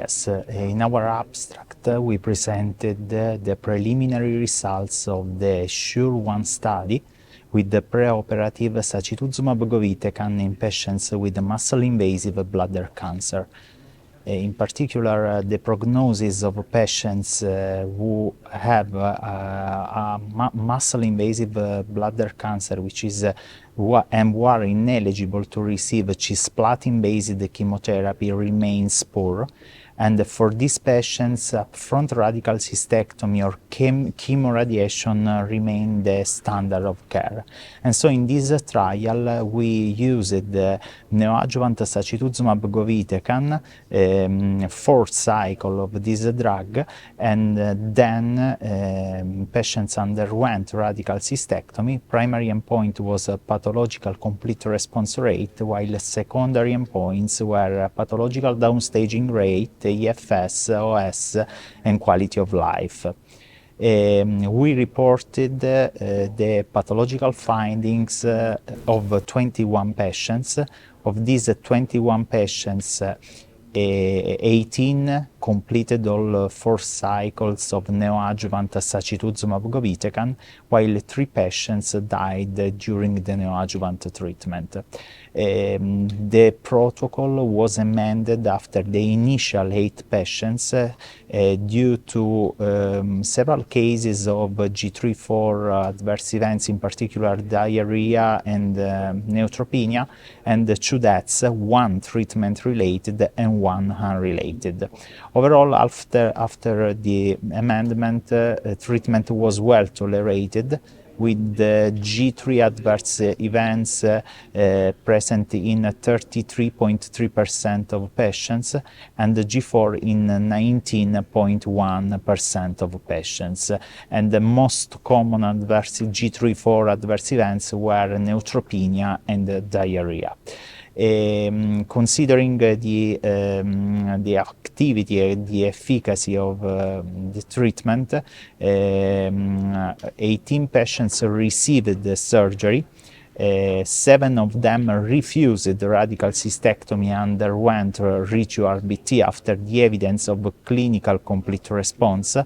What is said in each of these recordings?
Yes, in our abstract we presented the preliminary results of the SURE-1 study with the preoperative sacituzumab govitecan in patients with muscle-invasive bladder cancer. In particular, the prognosis of patients who have muscle-invasive bladder cancer, which is who are ineligible to receive cisplatin-based chemotherapy, remains poor. And for these patients, upfront radical cystectomy or chemoradiation remain the standard of care. And so in this trial, we used neoadjuvant sacituzumab govitecan, fourth cycle of this drug, and then patients underwent radical cystectomy. Primary endpoint was a pathological complete response rate, while secondary endpoints were pathological downstaging rate, EFS, OS, and quality of life. We reported the pathological findings of 21 patients. Of these 21 patients, 18 completed all 4 cycles of neoadjuvant sacituzumab govitecan, while 3 patients died during the neoadjuvant treatment. The protocol was amended after the initial 8 patients due to several cases of G3/4 adverse events, in particular diarrhea and neutropenia, and 2 deaths, 1 treatment-related and 1 unrelated. Overall, after the amendment, treatment was well tolerated, with G3 adverse events present in 33.3% of patients and G4 in 19.1% of patients. And the most common adverse G3/4 adverse events were neutropenia and diarrhea. Considering the activity and the efficacy of the treatment, 18 patients received the surgery. 7 of them refused radical cystectomy and underwent RITU-RBT after the evidence of clinical complete response.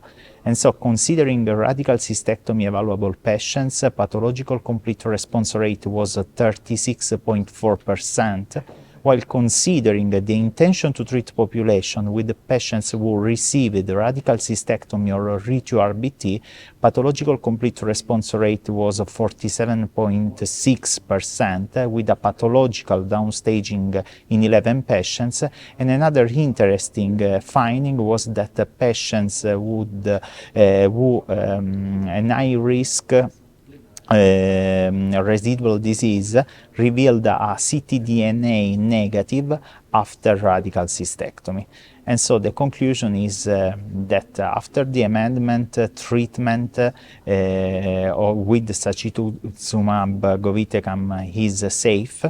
And so, considering the radical cystectomy evaluable patients, pathological complete response rate was 36.4%, while considering the intention to treat population with the patients who received radical cystectomy or RITU-RBT, pathological complete response rate was 47.6%, with a pathological downstaging in 11 patients. And another interesting finding was that the patients who an high risk residual disease revealed a ctDNA negative after radical cystectomy. And so the conclusion is that after the amendment, treatment with sacituzumab govitecan is safe,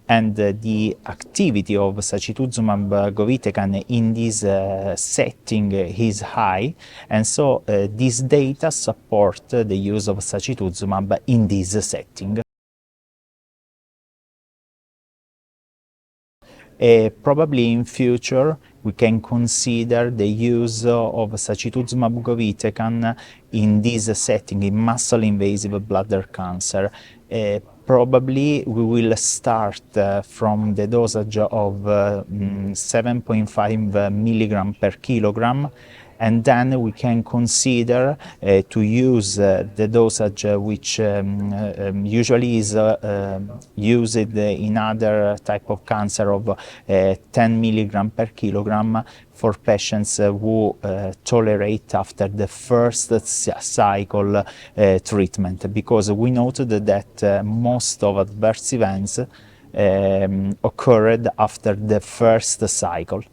and the activity of sacituzumab govitecan in this setting is high, and so these data support the use of sacituzumab in this setting. Probably in future we can consider the use of sacituzumab govitecan in this setting, in muscle-invasive bladder cancer. Probably we will start from the dosage of 7.5 milligram per kilogram, and then we can consider to use the dosage which usually is used in other type of cancer of 10 milligram per kilogram for patients who tolerate after the first cycle treatment, because we noted that most of adverse events occurred after the first cycle.